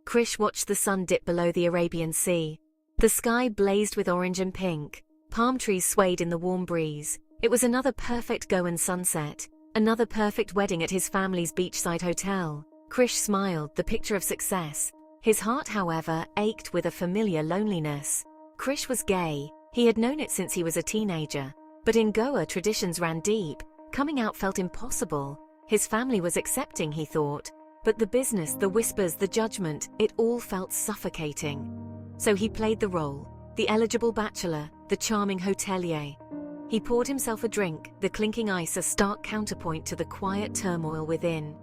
Krish watched the sun dip below the Arabian Sea. The sky blazed with orange and pink. Palm trees swayed in the warm breeze. It was another perfect Goan sunset, another perfect wedding at his family's beachside hotel. Krish smiled, the picture of success. His heart, however, ached with a familiar loneliness. Krish was gay. He had known it since he was a teenager. But in Goa, traditions ran deep. Coming out felt impossible. His family was accepting, he thought. But the business, the whispers, the judgment, it all felt suffocating. So he played the role, the eligible bachelor, the charming hotelier. He poured himself a drink, the clinking ice a stark counterpoint to the quiet turmoil within.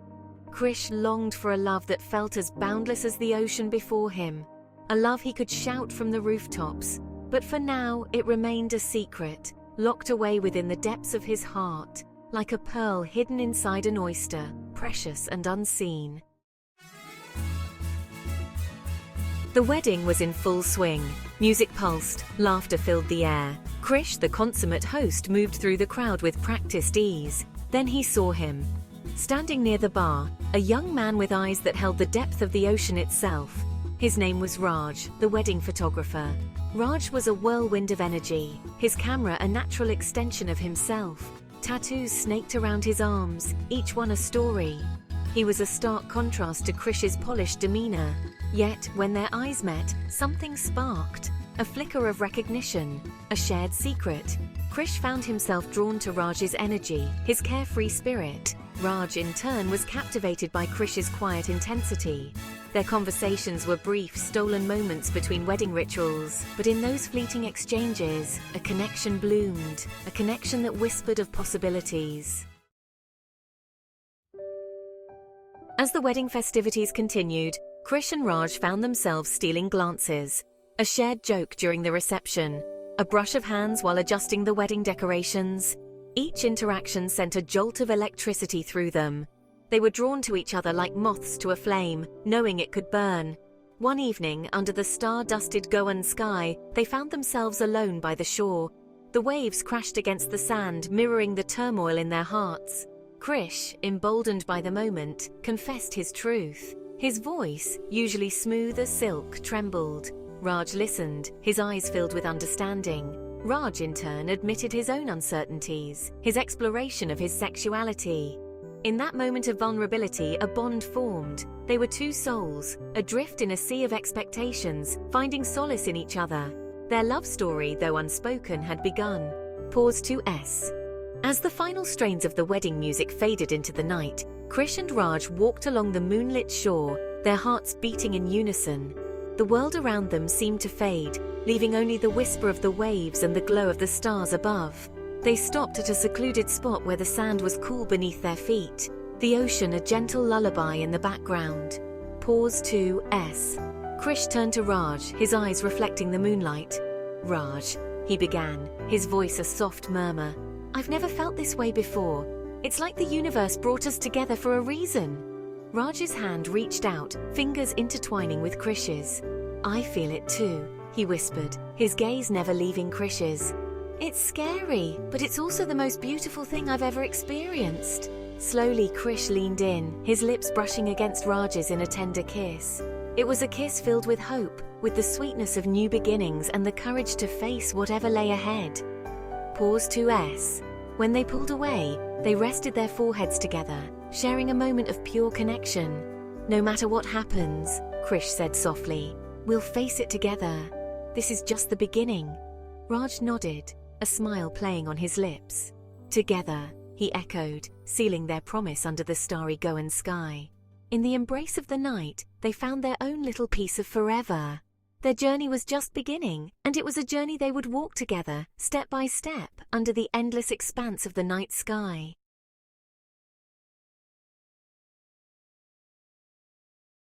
Krish longed for a love that felt as boundless as the ocean before him. A love he could shout from the rooftops. But for now, it remained a secret, locked away within the depths of his heart, like a pearl hidden inside an oyster, precious and unseen. The wedding was in full swing. Music pulsed, laughter filled the air. Krish, the consummate host, moved through the crowd with practiced ease. Then he saw him. Standing near the bar, a young man with eyes that held the depth of the ocean itself. His name was Raj, the wedding photographer. Raj was a whirlwind of energy, his camera a natural extension of himself. Tattoos snaked around his arms, each one a story. He was a stark contrast to Krish's polished demeanor. Yet, when their eyes met, something sparked. A flicker of recognition, a shared secret. Krish found himself drawn to Raj's energy, his carefree spirit. Raj, in turn, was captivated by Krish's quiet intensity. Their conversations were brief, stolen moments between wedding rituals, but in those fleeting exchanges, a connection bloomed, a connection that whispered of possibilities. As the wedding festivities continued, Krish and Raj found themselves stealing glances. A shared joke during the reception, a brush of hands while adjusting the wedding decorations. Each interaction sent a jolt of electricity through them. They were drawn to each other like moths to a flame, knowing it could burn. One evening, under the star-dusted Goan sky, they found themselves alone by the shore. The waves crashed against the sand, mirroring the turmoil in their hearts. Krish, emboldened by the moment, confessed his truth. His voice, usually smooth as silk, trembled. Raj listened, his eyes filled with understanding. Raj, in turn, admitted his own uncertainties, his exploration of his sexuality. In that moment of vulnerability, a bond formed. They were two souls, adrift in a sea of expectations, finding solace in each other. Their love story, though unspoken, had begun. Pause to S. As the final strains of the wedding music faded into the night, Krish and Raj walked along the moonlit shore, their hearts beating in unison. The world around them seemed to fade, leaving only the whisper of the waves and the glow of the stars above. They stopped at a secluded spot where the sand was cool beneath their feet, the ocean a gentle lullaby in the background. Pause to S. Krish turned to Raj, his eyes reflecting the moonlight. "Raj," he began, his voice a soft murmur. "I've never felt this way before. It's like the universe brought us together for a reason." Raj's hand reached out, fingers intertwining with Krish's. "I feel it too," he whispered, his gaze never leaving Krish's. "It's scary, but it's also the most beautiful thing I've ever experienced." Slowly, Krish leaned in, his lips brushing against Raj's in a tender kiss. It was a kiss filled with hope, with the sweetness of new beginnings and the courage to face whatever lay ahead. Pause to S. When they pulled away, they rested their foreheads together, sharing a moment of pure connection. "No matter what happens," Krish said softly, "we'll face it together. This is just the beginning." Raj nodded, a smile playing on his lips. "Together," he echoed, sealing their promise under the starry Goan sky. In the embrace of the night, they found their own little piece of forever. Their journey was just beginning, and it was a journey they would walk together, step by step, under the endless expanse of the night sky.